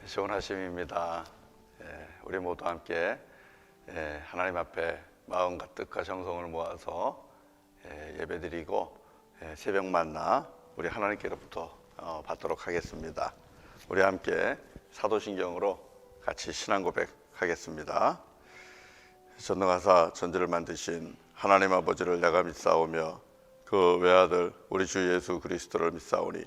좋은 아침입니다. 우리 모두 함께 하나님 앞에 마음과 뜻과 정성을 모아서 예배드리고 새벽 만나 우리 하나님께로부터 받도록 하겠습니다. 우리 함께 사도신경으로 같이 신앙 고백하겠습니다. 전능하사 천지를 만드신 하나님 아버지를 내가 믿사오며 그 외아들 우리 주 예수 그리스도를 믿사오니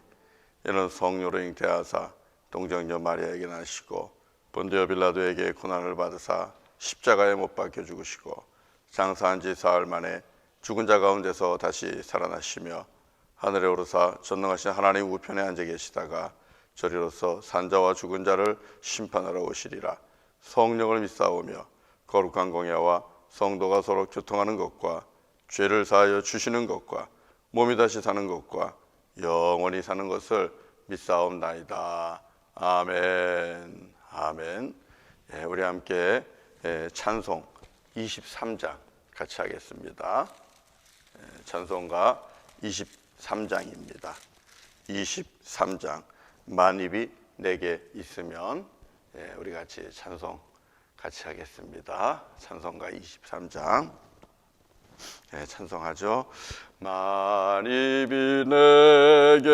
이는 성령으로 잉태하사 동정녀 마리아에게 나시고 본디오 빌라도에게 고난을 받으사 십자가에 못 박혀 죽으시고 장사한 지 사흘 만에 죽은 자 가운데서 다시 살아나시며 하늘에 오르사 전능하신 하나님 우편에 앉아 계시다가 저리로서 산자와 죽은 자를 심판하러 오시리라. 성령을 믿사오며 거룩한 공야와 성도가 서로 교통하는 것과 죄를 사하여 주시는 것과 몸이 다시 사는 것과 영원히 사는 것을 믿사옵나이다. 아멘. 아멘. 우리 함께 찬송 23장 같이 하겠습니다. 찬송가 23장입니다. 23장 만입이 내게 있으면 우리 같이 찬송 같이 하겠습니다. 찬송가 23장 찬송하죠. 만입이 내게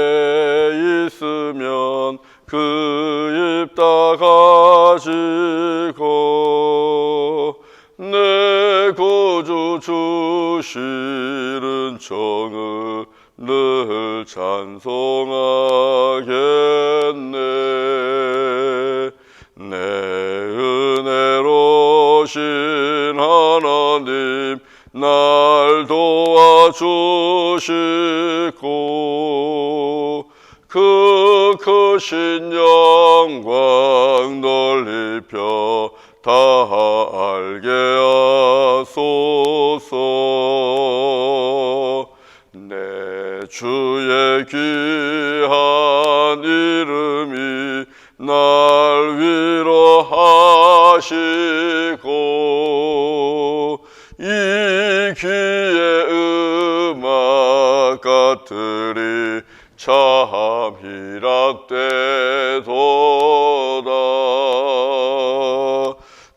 있으면 그 입 다 가지고 내 구주 주시는 정을 늘 찬송하겠네. 내 은혜로신 하나님 날 도와주시고 그 크신 영광 널리 펴 다 알게 하소서. 내 주의 귀한 이름이 날 위로하시고 이 귀의 음악 같으리 참 희락되도다.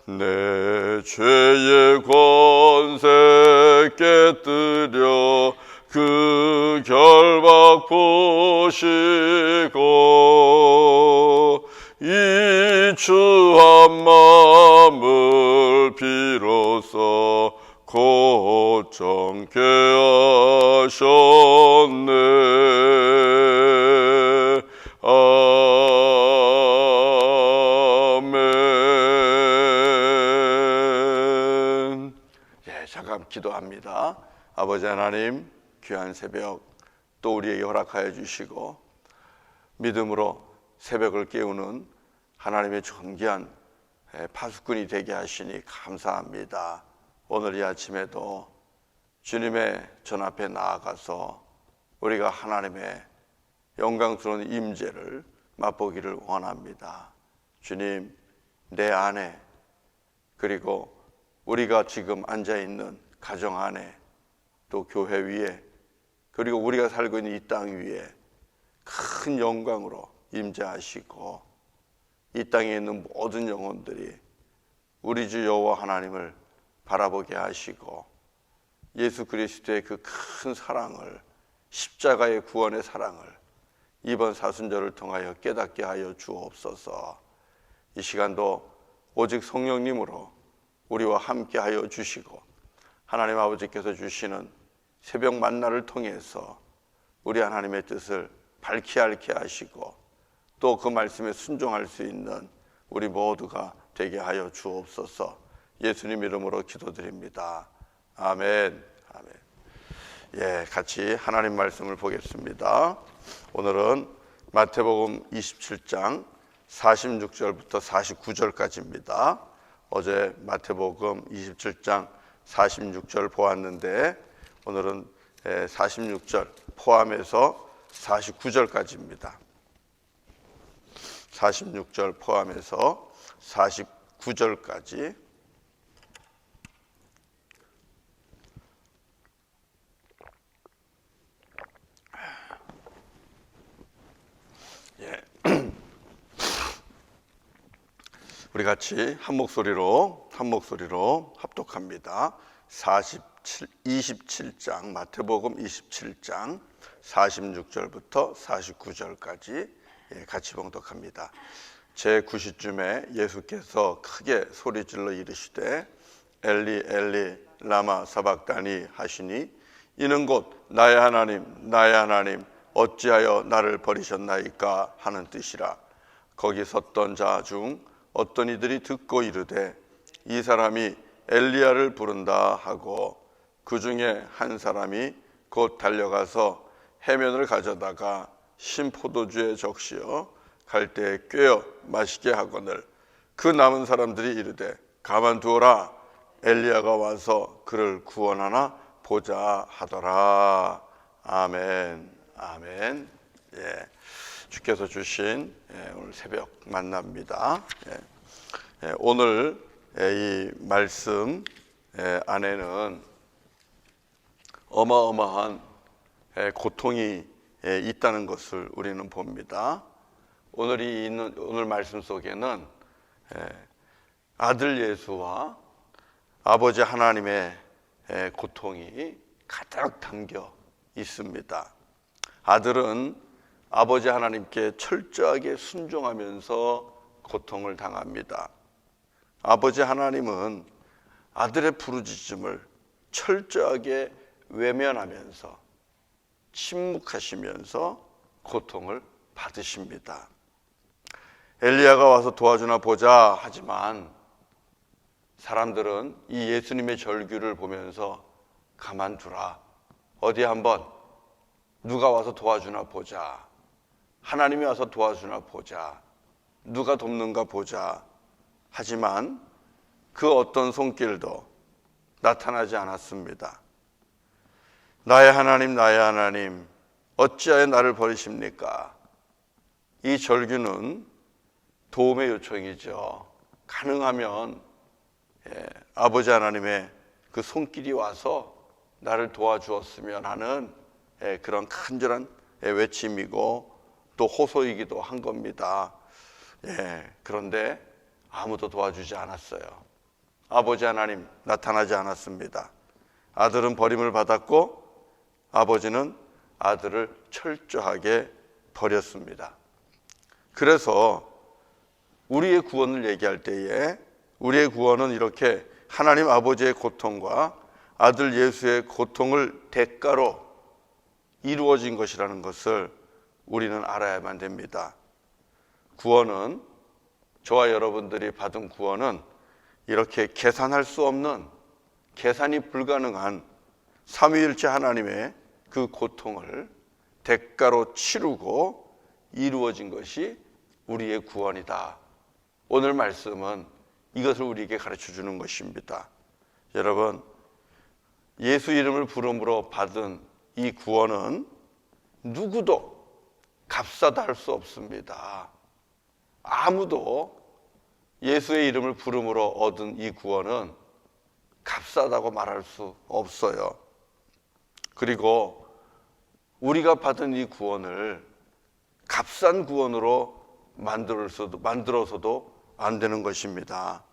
내 죄의 권세 깨뜨려 그 결박 보시고 이 추한 마음을 비로소 고정케 하셨네. 아멘. 잠깐 기도합니다. 아버지 하나님, 귀한 새벽 또 우리에게 허락하여 주시고 믿음으로 새벽을 깨우는 하나님의 존귀한 파수꾼이 되게 하시니 감사합니다. 오늘 이 아침에도 주님의 전 앞에 나아가서 우리가 하나님의 영광스러운 임재를 맛보기를 원합니다. 주님, 내 안에 그리고 우리가 지금 앉아있는 가정 안에 또 교회 위에 그리고 우리가 살고 있는 이 땅 위에 큰 영광으로 임재하시고 이 땅에 있는 모든 영혼들이 우리 주 여호와 하나님을 바라보게 하시고 예수 그리스도의 그 큰 사랑을 십자가의 구원의 사랑을 이번 사순절을 통하여 깨닫게 하여 주옵소서. 이 시간도 오직 성령님으로 우리와 함께 하여 주시고 하나님 아버지께서 주시는 새벽 만나를 통해서 우리 하나님의 뜻을 밝히 알게 하시고 또 그 말씀에 순종할 수 있는 우리 모두가 되게 하여 주옵소서. 예수님 이름으로 기도드립니다. 아멘. 아멘. 같이 하나님 말씀을 보겠습니다. 오늘은 마태복음 27장 46절부터 49절까지입니다. 어제 마태복음 27장 46절 보았는데 오늘은 46절 포함해서 49절까지입니다. 46절 포함해서 49절까지 우리 같이 한 목소리로 합독합니다. 27장 마태복음 27장 46절부터 49절까지 같이 봉독합니다. 제9시쯤에 예수께서 크게 소리질러 이르시되 엘리 엘리 라마 사박다니 하시니 이는 곧 나의 하나님 어찌하여 나를 버리셨나이까 하는 뜻이라. 거기 섰던 자 중 어떤 이들이 듣고 이르되 이 사람이 엘리야를 부른다 하고 그 중에 한 사람이 곧 달려가서 해면을 가져다가 신 포도주에 적시어 갈대에 꿰어 마시게 하거늘 그 남은 사람들이 이르되 가만두어라 엘리야가 와서 그를 구원하나 보자 하더라. 아멘. 아멘. 주께서 주신 오늘 새벽 만납니다. 오늘 이 말씀 안에는 어마어마한 고통이 있다는 것을 우리는 봅니다. 오늘 말씀 속에는 아들 예수와 아버지 하나님의 고통이 가득 담겨 있습니다. 아들은 아버지 하나님께 철저하게 순종하면서 고통을 당합니다. 아버지 하나님은 아들의 부르짖음을 철저하게 외면하면서 침묵하시면서 고통을 받으십니다. 엘리야가 와서 도와주나 보자 하지만 사람들은 이 예수님의 절규를 보면서 가만두라. 어디 한번 누가 와서 도와주나 보자. 하나님이 와서 도와주나 보자. 누가 돕는가 보자. 하지만 그 어떤 손길도 나타나지 않았습니다. 나의 하나님 어찌하여 나를 버리십니까? 이 절규는 도움의 요청이죠. 가능하면 아버지 하나님의 그 손길이 와서 나를 도와주었으면 하는 그런 간절한 외침이고 또 호소이기도 한 겁니다. 그런데 아무도 도와주지 않았어요. 아버지 하나님 나타나지 않았습니다. 아들은 버림을 받았고 아버지는 아들을 철저하게 버렸습니다. 그래서 우리의 구원을 얘기할 때에 우리의 구원은 이렇게 하나님 아버지의 고통과 아들 예수의 고통을 대가로 이루어진 것이라는 것을 우리는 알아야만 됩니다. 구원은, 저와 여러분들이 받은 구원은 이렇게 계산할 수 없는, 계산이 불가능한 삼위일체 하나님의 그 고통을 대가로 치르고 이루어진 것이 우리의 구원이다. 오늘 말씀은 이것을 우리에게 가르쳐 주는 것입니다. 여러분, 예수 이름을 부름으로 받은 이 구원은 누구도 값싸다 할 수 없습니다. 아무도 예수의 이름을 부름으로 얻은 이 구원은 값싸다고 말할 수 없어요. 그리고 우리가 받은 이 구원을 값싼 구원으로 만들어서도 안 되는 것입니다.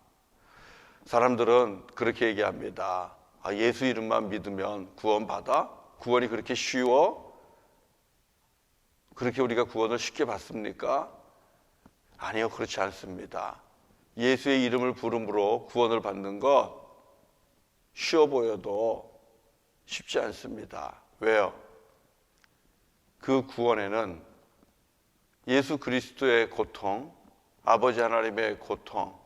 사람들은 그렇게 얘기합니다. 예수 이름만 믿으면 구원받아? 구원이 그렇게 쉬워? 그렇게 우리가 구원을 쉽게 받습니까? 아니요, 그렇지 않습니다. 예수의 이름을 부름으로 구원을 받는 것 쉬워 보여도 쉽지 않습니다. 왜요? 그 구원에는 예수 그리스도의 고통, 아버지 하나님의 고통,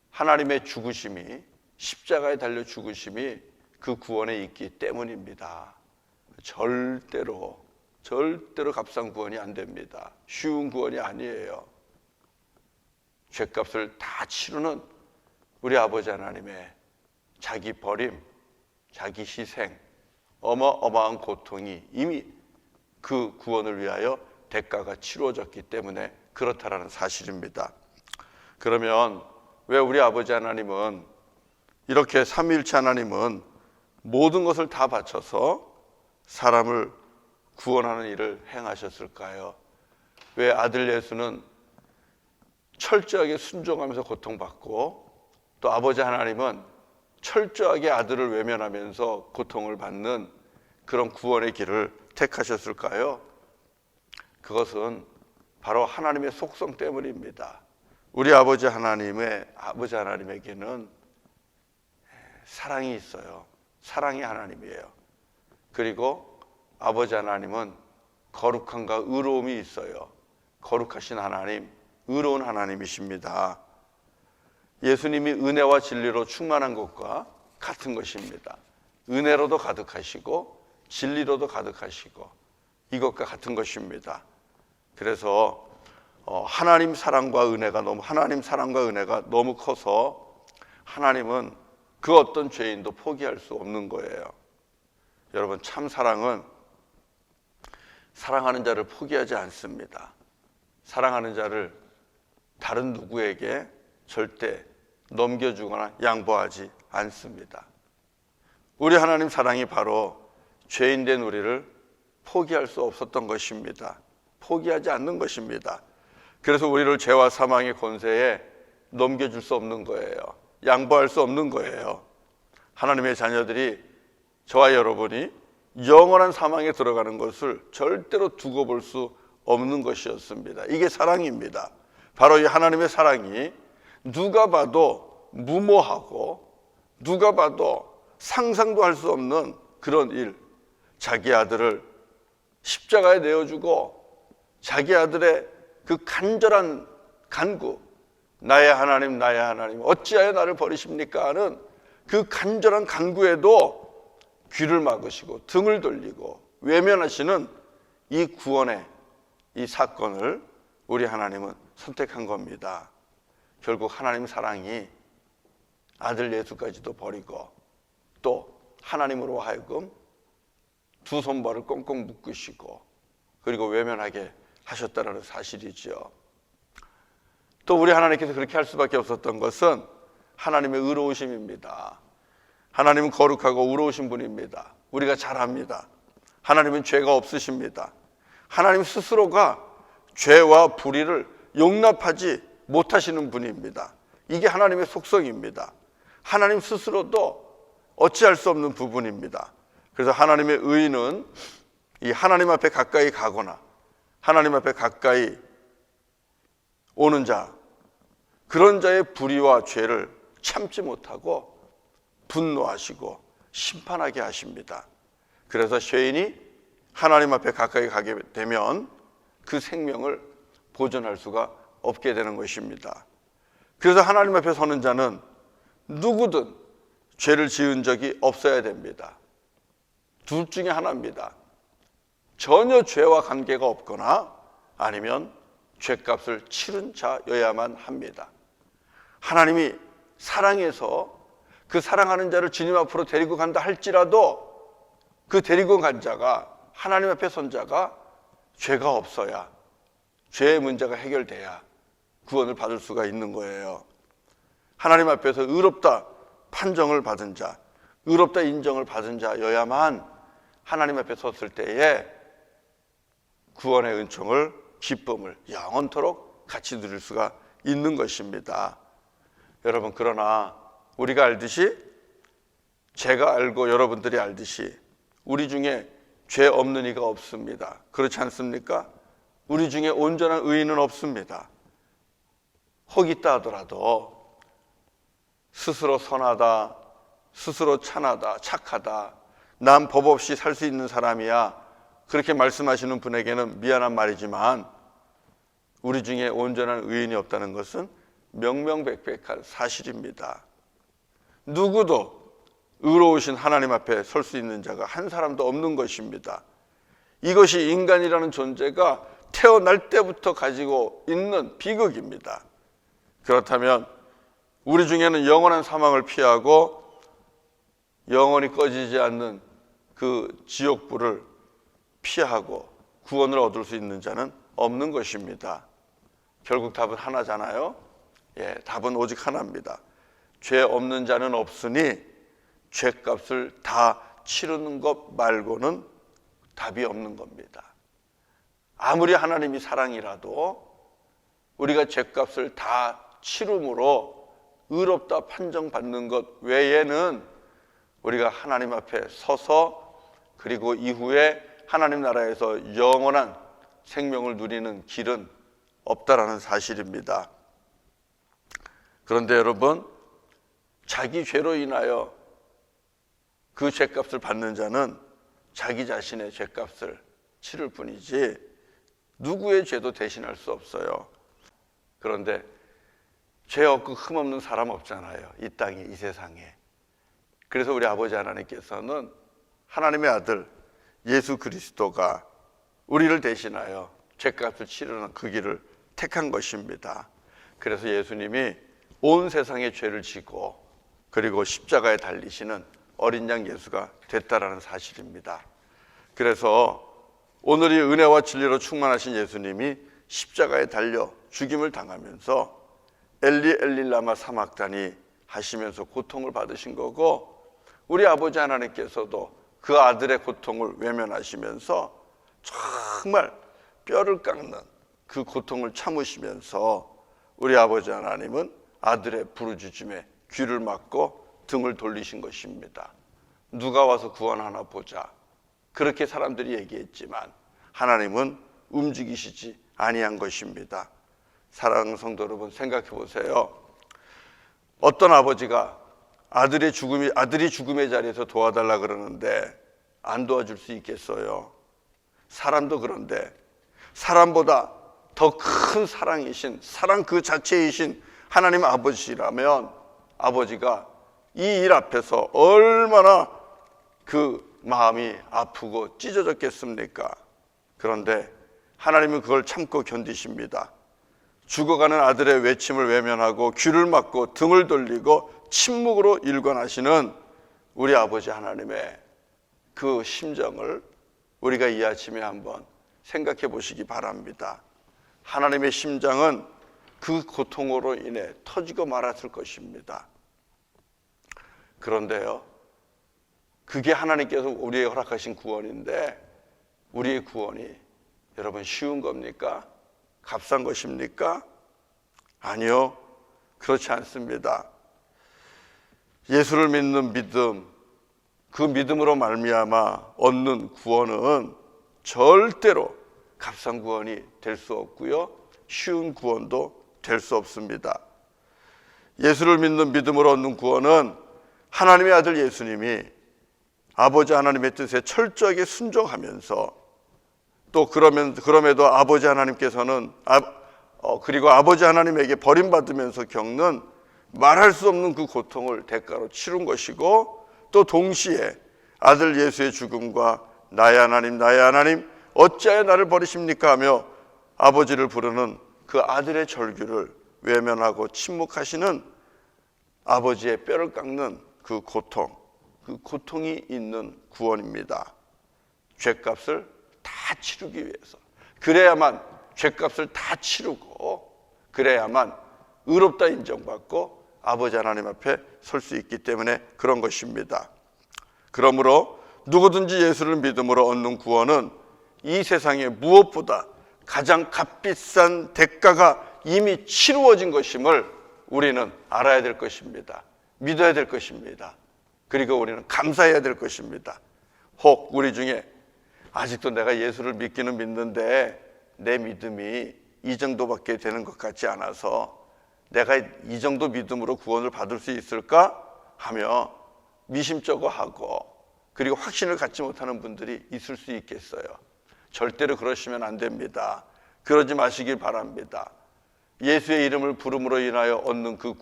하나님의 죽으심이, 십자가에 달려 죽으심이 그 구원에 있기 때문입니다. 절대로 값싼 구원이 안 됩니다. 쉬운 구원이 아니에요. 죄값을 다 치르는 우리 아버지 하나님의 자기 버림, 자기 희생, 어마어마한 고통이 이미 그 구원을 위하여 대가가 치루어졌기 때문에 그렇다라는 사실입니다. 그러면 왜 우리 아버지 하나님은, 이렇게 삼위일체 하나님은 모든 것을 다 바쳐서 사람을 구원하는 일을 행하셨을까요? 왜 아들 예수는 철저하게 순종하면서 고통받고, 또 아버지 하나님은 철저하게 아들을 외면하면서 고통을 받는 그런 구원의 길을 택하셨을까요? 그것은 바로 하나님의 속성 때문입니다. 우리 아버지 하나님에게는 사랑이 있어요. 사랑이 하나님이에요. 그리고 아버지 하나님은 거룩함과 의로움이 있어요. 거룩하신 하나님, 의로운 하나님이십니다. 예수님이 은혜와 진리로 충만한 것과 같은 것입니다. 은혜로도 가득하시고 진리로도 가득하시고 이것과 같은 것입니다. 그래서 하나님 사랑과 은혜가 너무 커서 하나님은 그 어떤 죄인도 포기할 수 없는 거예요. 여러분, 참 사랑은 사랑하는 자를 포기하지 않습니다. 사랑하는 자를 다른 누구에게 절대 넘겨주거나 양보하지 않습니다. 우리 하나님 사랑이 바로 죄인된 우리를 포기할 수 없었던 것입니다. 포기하지 않는 것입니다. 그래서 우리를 죄와 사망의 권세에 넘겨줄 수 없는 거예요. 양보할 수 없는 거예요. 하나님의 자녀들이, 저와 여러분이 영원한 사망에 들어가는 것을 절대로 두고 볼 수 없는 것이었습니다. 이게 사랑입니다. 바로 이 하나님의 사랑이 누가 봐도 무모하고 누가 봐도 상상도 할 수 없는 그런 일, 자기 아들을 십자가에 내어주고 자기 아들의 그 간절한 간구, 나의 하나님 어찌하여 나를 버리십니까 하는 그 간절한 간구에도 귀를 막으시고 등을 돌리고 외면하시는 이 구원의 이 사건을 우리 하나님은 선택한 겁니다. 결국 하나님 사랑이 아들 예수까지도 버리고 또 하나님으로 하여금 두 손발을 꽁꽁 묶으시고 그리고 외면하게 하셨다는 사실이죠. 또 우리 하나님께서 그렇게 할 수밖에 없었던 것은 하나님의 의로우심입니다. 하나님은 거룩하고 의로우신 분입니다. 우리가 잘 압니다. 하나님은 죄가 없으십니다. 하나님 스스로가 죄와 불의를 용납하지 못하시는 분입니다. 이게 하나님의 속성입니다. 하나님 스스로도 어찌할 수 없는 부분입니다. 그래서 하나님의 의는 이 하나님 앞에 가까이 가거나 하나님 앞에 가까이 오는 자, 그런 자의 불의와 죄를 참지 못하고 분노하시고 심판하게 하십니다. 그래서 죄인이 하나님 앞에 가까이 가게 되면 그 생명을 보존할 수가 없게 되는 것입니다. 그래서 하나님 앞에 서는 자는 누구든 죄를 지은 적이 없어야 됩니다. 둘 중에 하나입니다. 전혀 죄와 관계가 없거나 아니면 죄값을 치른 자여야만 합니다. 하나님이 사랑해서 그 사랑하는 자를 주님 앞으로 데리고 간다 할지라도 그 데리고 간 자가, 하나님 앞에 선 자가 죄가 없어야, 죄의 문제가 해결돼야 구원을 받을 수가 있는 거예요. 하나님 앞에서 의롭다 판정을 받은 자, 의롭다 인정을 받은 자여야만 하나님 앞에 섰을 때에 구원의 은총을, 기쁨을 영원토록 같이 누릴 수가 있는 것입니다. 여러분, 그러나 우리가 알듯이, 제가 알고 여러분들이 알듯이 우리 중에 죄 없는 이가 없습니다. 그렇지 않습니까? 우리 중에 온전한 의인은 없습니다. 혹 있다 하더라도 스스로 선하다, 스스로 찬하다, 착하다, 난 법 없이 살 수 있는 사람이야, 그렇게 말씀하시는 분에게는 미안한 말이지만 우리 중에 온전한 의인이 없다는 것은 명명백백한 사실입니다. 누구도 의로우신 하나님 앞에 설 수 있는 자가 한 사람도 없는 것입니다. 이것이 인간이라는 존재가 태어날 때부터 가지고 있는 비극입니다. 그렇다면 우리 중에는 영원한 사망을 피하고 영원히 꺼지지 않는 그 지옥불을 피하고 구원을 얻을 수 있는 자는 없는 것입니다. 결국 답은 하나잖아요. 답은 오직 하나입니다. 죄 없는 자는 없으니 죄값을 다 치르는 것 말고는 답이 없는 겁니다. 아무리 하나님이 사랑이라도 우리가 죄값을 다 치름으로 의롭다 판정받는 것 외에는 우리가 하나님 앞에 서서 그리고 이후에 하나님 나라에서 영원한 생명을 누리는 길은 없다라는 사실입니다. 그런데 여러분, 자기 죄로 인하여 그 죄값을 받는 자는 자기 자신의 죄값을 치를 뿐이지 누구의 죄도 대신할 수 없어요. 그런데 죄 없고 흠 없는 사람 없잖아요, 이 땅에, 이 세상에. 그래서 우리 아버지 하나님께서는 하나님의 아들 예수 그리스도가 우리를 대신하여 죄값을 치르는 그 길을 택한 것입니다. 그래서 예수님이 온 세상의 죄를 지고 그리고 십자가에 달리시는 어린 양 예수가 됐다라는 사실입니다. 그래서 오늘이 은혜와 진리로 충만하신 예수님이 십자가에 달려 죽임을 당하면서 엘리 엘리 라마 사막다니 하시면서 고통을 받으신 거고, 우리 아버지 하나님께서도 그 아들의 고통을 외면하시면서 정말 뼈를 깎는 그 고통을 참으시면서 우리 아버지 하나님은 아들의 부르짖음에 귀를 막고 등을 돌리신 것입니다. 누가 와서 구원하나 보자, 그렇게 사람들이 얘기했지만 하나님은 움직이시지 아니한 것입니다. 사랑하는 성도 여러분, 생각해 보세요. 어떤 아버지가 아들이 죽음의 자리에서 도와달라 그러는데 안 도와줄 수 있겠어요? 사람도 그런데 사람보다 더 큰 사랑이신, 사랑 그 자체이신 하나님 아버지라면 아버지가 이 일 앞에서 얼마나 그 마음이 아프고 찢어졌겠습니까? 그런데 하나님은 그걸 참고 견디십니다. 죽어가는 아들의 외침을 외면하고 귀를 막고 등을 돌리고 침묵으로 일관하시는 우리 아버지 하나님의 그 심정을 우리가 이 아침에 한번 생각해 보시기 바랍니다. 하나님의 심장은 그 고통으로 인해 터지고 말았을 것입니다. 그런데요, 그게 하나님께서 우리에게 허락하신 구원인데 우리의 구원이 여러분 쉬운 겁니까? 값싼 것입니까? 아니요, 그렇지 않습니다. 예수를 믿는 믿음, 그 믿음으로 말미암아 얻는 구원은 절대로 값싼 구원이 될 수 없고요, 쉬운 구원도 될 수 없습니다. 예수를 믿는 믿음으로 얻는 구원은 하나님의 아들 예수님이 아버지 하나님의 뜻에 철저하게 순종하면서 또 그럼에도 아버지 하나님께서는 그리고 아버지 하나님에게 버림받으면서 겪는 말할 수 없는 그 고통을 대가로 치른 것이고, 또 동시에 아들 예수의 죽음과 나의 하나님 어찌하여 나를 버리십니까 하며 아버지를 부르는 그 아들의 절규를 외면하고 침묵하시는 아버지의 뼈를 깎는 그 고통이 있는 구원입니다. 죄값을 다 치르기 위해서, 그래야만 죄값을 다 치르고 그래야만 의롭다 인정받고 아버지 하나님 앞에 설 수 있기 때문에 그런 것입니다. 그러므로 누구든지 예수를 믿음으로 얻는 구원은 이 세상에 무엇보다 가장 값비싼 대가가 이미 치루어진 것임을 우리는 알아야 될 것입니다. 믿어야 될 것입니다. 그리고 우리는 감사해야 될 것입니다. 혹 우리 중에 아직도 내가 예수를 믿기는 믿는데 내 믿음이 이 정도밖에 되는 것 같지 않아서 내가 이 정도 믿음으로 구원을 받을 수 있을까 하며 미심쩍어 하고 그리고 확신을 갖지 못하는 분들이 있을 수 있겠어요. 절대로 그러시면 안 됩니다. 그러지 마시길 바랍니다. 예수의 이름을 부름으로 인하여 얻는 그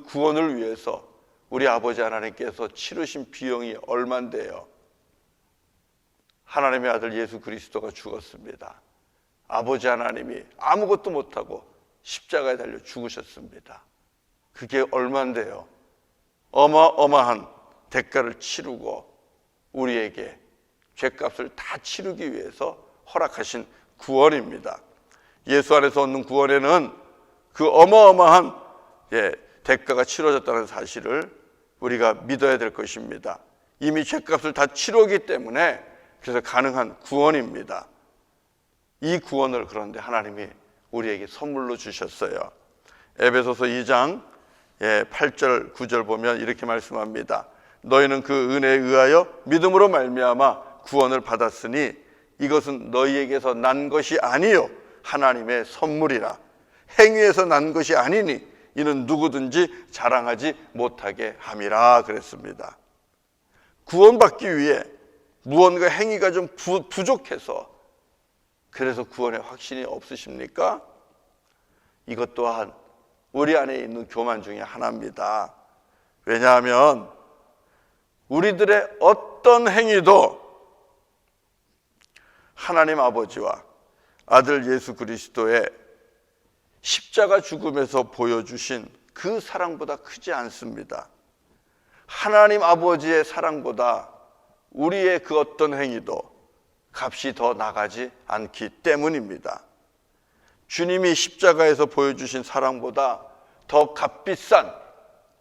구원을 위해서 우리 아버지 하나님께서 치르신 비용이 얼만데요? 하나님의 아들 예수 그리스도가 죽었습니다. 아버지 하나님이 아무것도 못하고 십자가에 달려 죽으셨습니다. 그게 얼만데요? 어마어마한 대가를 치르고 우리에게 죄값을 다 치르기 위해서 허락하신 구원입니다. 예수 안에서 얻는 구원에는 그 어마어마한 대가가 치러졌다는 사실을 우리가 믿어야 될 것입니다. 이미 죄값을 다 치르기 때문에 그래서 가능한 구원입니다. 이 구원을 그런데 하나님이 우리에게 선물로 주셨어요. 에베소서 2장 8절 9절 보면 이렇게 말씀합니다. 너희는 그 은혜에 의하여 믿음으로 말미암아 구원을 받았으니 이것은 너희에게서 난 것이 아니요 하나님의 선물이라. 행위에서 난 것이 아니니 이는 누구든지 자랑하지 못하게 함이라 그랬습니다. 구원받기 위해 무언가 행위가 좀 부족해서 그래서 구원의 확신이 없으십니까? 이것 또한 우리 안에 있는 교만 중에 하나입니다. 왜냐하면 우리들의 어떤 행위도 하나님 아버지와 아들 예수 그리스도의 십자가 죽음에서 보여주신 그 사랑보다 크지 않습니다. 하나님 아버지의 사랑보다 우리의 그 어떤 행위도 값이 더 나가지 않기 때문입니다. 주님이 십자가에서 보여주신 사랑보다 더 값비싼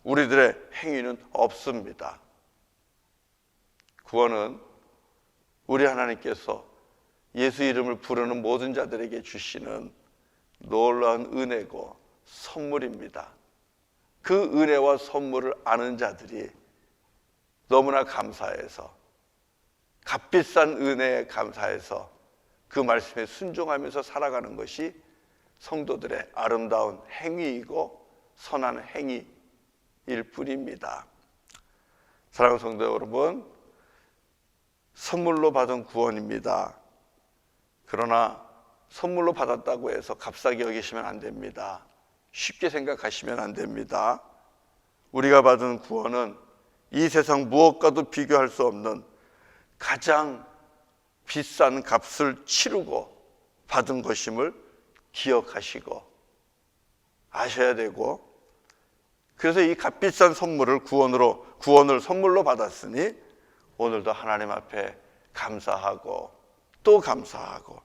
우리들의 행위는 없습니다. 구원은 우리 하나님께서 예수 이름을 부르는 모든 자들에게 주시는 놀라운 은혜고 선물입니다. 그 은혜와 선물을 아는 자들이 너무나 감사해서, 값비싼 은혜에 감사해서 그 말씀에 순종하면서 살아가는 것이 성도들의 아름다운 행위이고 선한 행위일 뿐입니다. 사랑하는 성도 여러분, 선물로 받은 구원입니다. 그러나 선물로 받았다고 해서 값싸게 여기시면 안 됩니다. 쉽게 생각하시면 안 됩니다. 우리가 받은 구원은 이 세상 무엇과도 비교할 수 없는 가장 비싼 값을 치르고 받은 것임을 기억하시고 아셔야 되고, 그래서 이 값비싼 선물을 구원을 선물로 받았으니 오늘도 하나님 앞에 감사하고 또 감사하고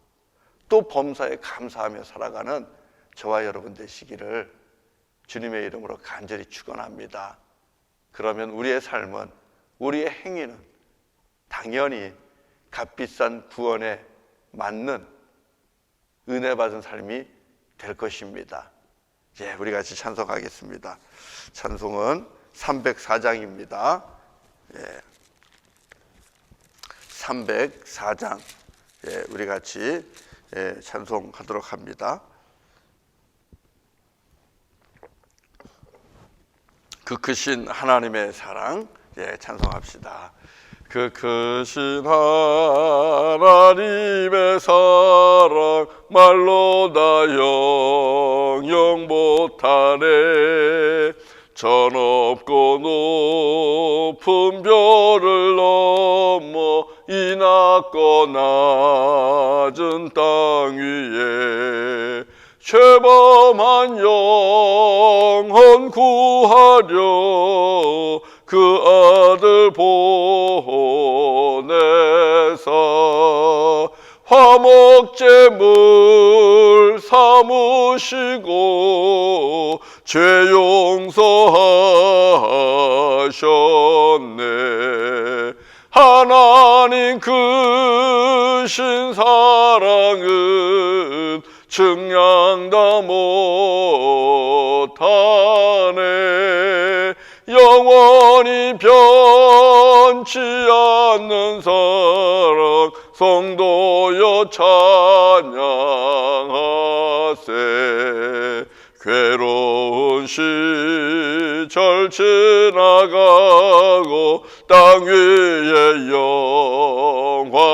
또 범사에 감사하며 살아가는 저와 여러분 되시기를 주님의 이름으로 간절히 축원합니다. 그러면 우리의 삶은, 우리의 행위는 당연히 값비싼 구원에 맞는 은혜 받은 삶이 될 것입니다. 예, 우리 같이 찬송하겠습니다. 찬송은 304장입니다. 예, 304장. 예, 우리 같이 찬송하도록 합니다. 그 크신 하나님의 사랑, 찬송합시다. 그 크신 하나님의 사랑 말로 다 영영 못하네. 저 높고 높은 별을 넘어 이 낮고 낮은 땅 위에 죄범한 영혼 구하려 그 아들 보내사 화목제물 삼으시고 죄 용서하셨네. 하나님 크신 사랑은 증량다 못하네. 영원히 변치 않는 사랑 성도여 찬양하세. 괴로운 시절 지나가고 땅 위에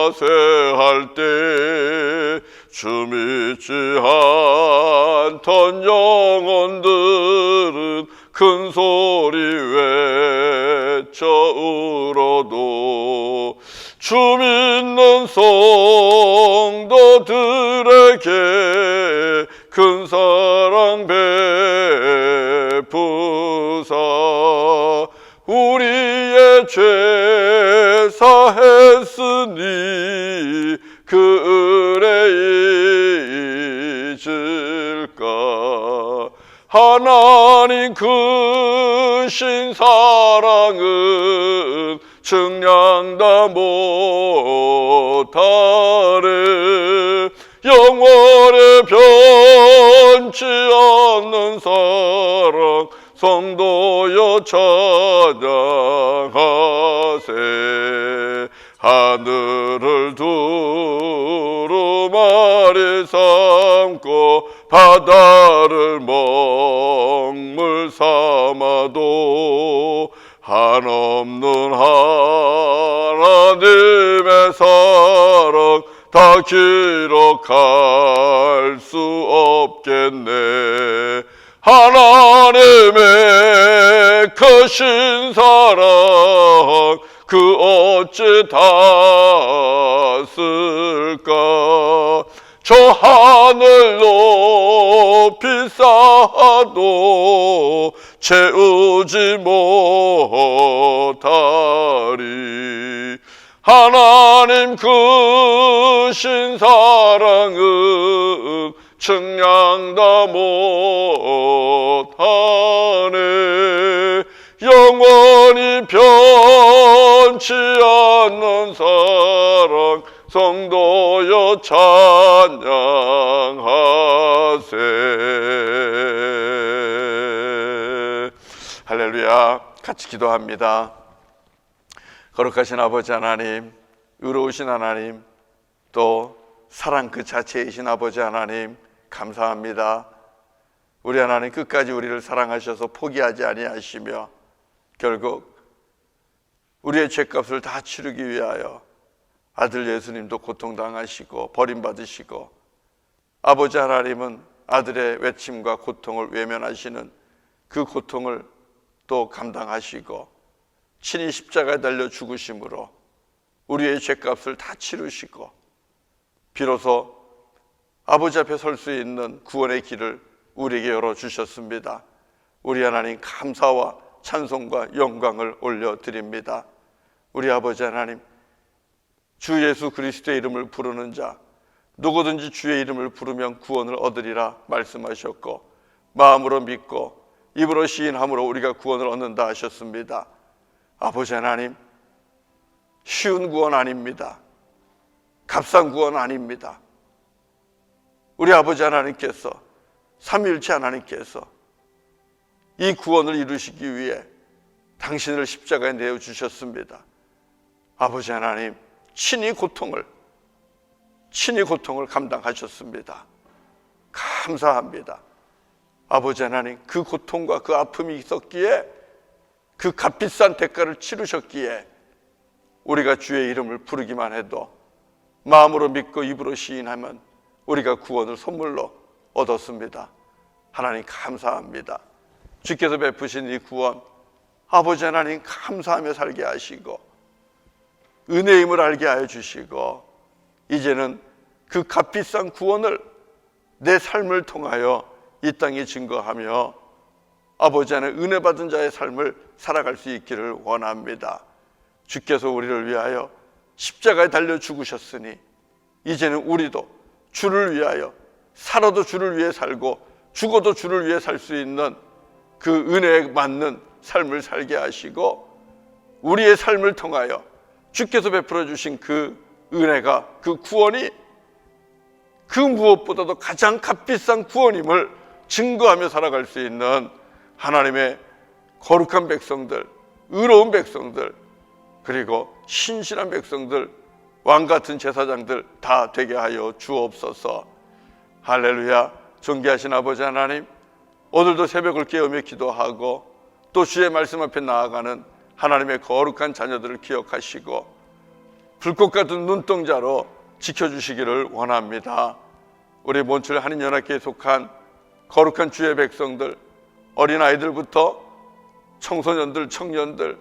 영화세할 때 주 믿지 않던 영혼들은 큰 소리 외쳐 울어도 주 믿는 성도들에게 큰 사랑 베푸사 우리의 죄 사했으니 그 은혜 잊을까. 하나님 크신 사랑은 증량다 못하네. 영원에 변치 않는 사랑 성도여 찬양하세. 하늘을 두루마리 삼고 바다를 먹물 삼아도 한없는 하나님의 사랑 다 기록할 수 없겠네. 하나님의 크신 사랑 그 어찌 닿았을까. 저 하늘 높이 쌓아도 채우지 못하리. 하나님 크신 사랑은 측량 다 못하네. 영원히 변치 않는 사랑 성도여 찬양하세. 할렐루야. 같이 기도합니다. 거룩하신 아버지 하나님, 의로우신 하나님, 또 사랑 그 자체이신 아버지 하나님, 감사합니다. 우리 하나님 끝까지 우리를 사랑하셔서 포기하지 아니하시며 결국 우리의 죄값을 다 치르기 위하여 아들 예수님도 고통당하시고 버림받으시고, 아버지 하나님은 아들의 외침과 고통을 외면하시는 그 고통을 또 감당하시고 친히 십자가에 달려 죽으심으로 우리의 죄값을 다 치르시고 비로소 아버지 앞에 설 수 있는 구원의 길을 우리에게 열어주셨습니다. 우리 하나님 감사와 찬송과 영광을 올려드립니다. 우리 아버지 하나님, 주 예수 그리스도의 이름을 부르는 자 누구든지 주의 이름을 부르면 구원을 얻으리라 말씀하셨고, 마음으로 믿고 입으로 시인함으로 우리가 구원을 얻는다 하셨습니다. 아버지 하나님, 쉬운 구원 아닙니다. 값싼 구원 아닙니다. 우리 아버지 하나님께서, 삼위일체 하나님께서 이 구원을 이루시기 위해 당신을 십자가에 내어주셨습니다. 아버지 하나님, 친히 고통을 감당하셨습니다. 감사합니다. 아버지 하나님, 그 고통과 그 아픔이 있었기에, 그 값비싼 대가를 치르셨기에 우리가 주의 이름을 부르기만 해도 마음으로 믿고 입으로 시인하면 우리가 구원을 선물로 얻었습니다. 하나님 감사합니다. 주께서 베푸신 이 구원, 아버지 하나님 감사하며 살게 하시고 은혜임을 알게 하여 주시고, 이제는 그 값비싼 구원을 내 삶을 통하여 이 땅에 증거하며 아버지 하나님 은혜 받은 자의 삶을 살아갈 수 있기를 원합니다. 주께서 우리를 위하여 십자가에 달려 죽으셨으니 이제는 우리도 주를 위하여 살아도 주를 위해 살고 죽어도 주를 위해 살 수 있는 그 은혜에 맞는 삶을 살게 하시고, 우리의 삶을 통하여 주께서 베풀어 주신 그 은혜가, 그 구원이 그 무엇보다도 가장 값비싼 구원임을 증거하며 살아갈 수 있는 하나님의 거룩한 백성들, 의로운 백성들, 그리고 신실한 백성들, 왕같은 제사장들 다 되게 하여 주옵소서. 할렐루야. 존귀하신 아버지 하나님, 오늘도 새벽을 깨우며 기도하고 또 주의 말씀 앞에 나아가는 하나님의 거룩한 자녀들을 기억하시고 불꽃 같은 눈동자로 지켜주시기를 원합니다. 우리 몬출 한인연합회에 속한 거룩한 주의 백성들, 어린아이들부터 청소년들, 청년들,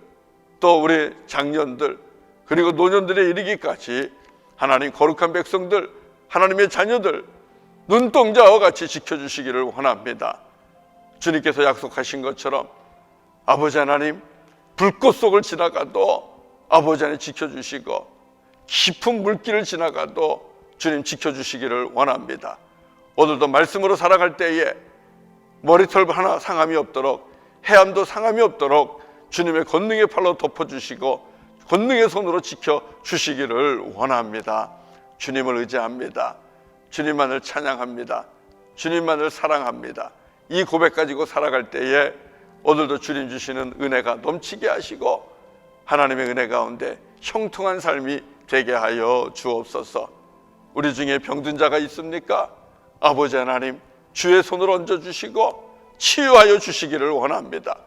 또 우리 장년들, 그리고 노년들에 이르기까지 하나님 거룩한 백성들, 하나님의 자녀들 눈동자와 같이 지켜주시기를 원합니다. 주님께서 약속하신 것처럼 아버지 하나님, 불꽃 속을 지나가도 아버지 하나님 지켜주시고 깊은 물길을 지나가도 주님 지켜주시기를 원합니다. 오늘도 말씀으로 살아갈 때에 머리털 하나 상함이 없도록, 해함도 상함이 없도록 주님의 권능의 팔로 덮어주시고 권능의 손으로 지켜주시기를 원합니다. 주님을 의지합니다. 주님만을 찬양합니다. 주님만을 사랑합니다. 이 고백 가지고 살아갈 때에 오늘도 주님 주시는 은혜가 넘치게 하시고 하나님의 은혜 가운데 형통한 삶이 되게 하여 주옵소서. 우리 중에 병든 자가 있습니까? 아버지 하나님, 주의 손을 얹어주시고 치유하여 주시기를 원합니다.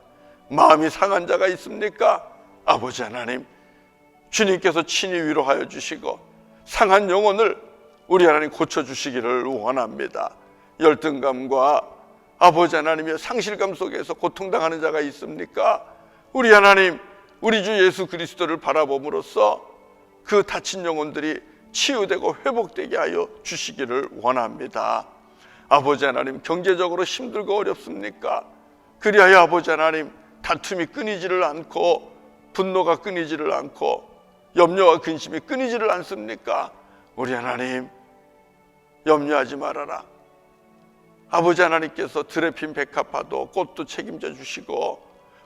마음이 상한 자가 있습니까? 아버지 하나님, 주님께서 친히 위로하여 주시고 상한 영혼을 우리 하나님 고쳐주시기를 원합니다. 열등감과 아버지 하나님의 상실감 속에서 고통당하는 자가 있습니까? 우리 하나님, 우리 주 예수 그리스도를 바라봄으로써 그 다친 영혼들이 치유되고 회복되게 하여 주시기를 원합니다. 아버지 하나님, 경제적으로 힘들고 어렵습니까? 그리하여 아버지 하나님, 다툼이 끊이지를 않고 분노가 끊이지를 않고 염려와 근심이 끊이지를 않습니까? 우리 하나님, 염려하지 말아라. 아버지 하나님께서 들에 핀 백합화도 꽃도 책임져 주시고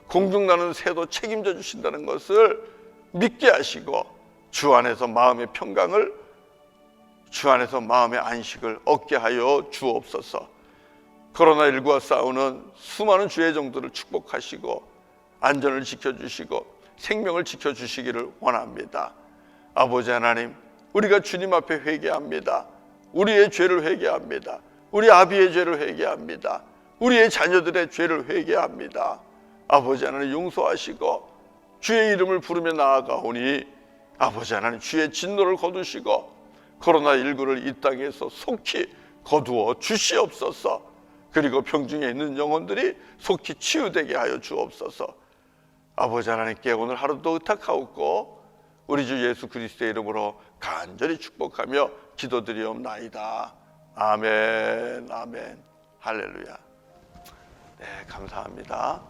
공중나는 새도 책임져 주신다는 것을 믿게 하시고 주 안에서 마음의 평강을, 주 안에서 마음의 안식을 얻게 하여 주옵소서. 코로나19와 싸우는 수많은 주의 종들을 축복하시고 안전을 지켜주시고 생명을 지켜주시기를 원합니다. 아버지 하나님, 우리가 주님 앞에 회개합니다. 우리의 죄를 회개합니다. 우리 아비의 죄를 회개합니다. 우리의 자녀들의 죄를 회개합니다. 아버지 하나님, 용서하시고 주의 이름을 부르며 나아가오니 아버지 하나님, 주의 진노를 거두시고 코로나19를 이 땅에서 속히 거두어 주시옵소서. 그리고 병중에 있는 영혼들이 속히 치유되게 하여 주옵소서. 아버지 하나님께 오늘 하루도 의탁하옵고 우리 주 예수 그리스도의 이름으로 간절히 축복하며 기도드리옵나이다. 아멘, 아멘, 할렐루야. 네, 감사합니다.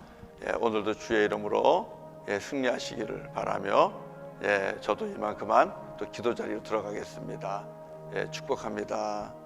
오늘도 주의 이름으로 승리하시기를 바라며 저도 이만큼만 또 기도 자리로 들어가겠습니다. 축복합니다.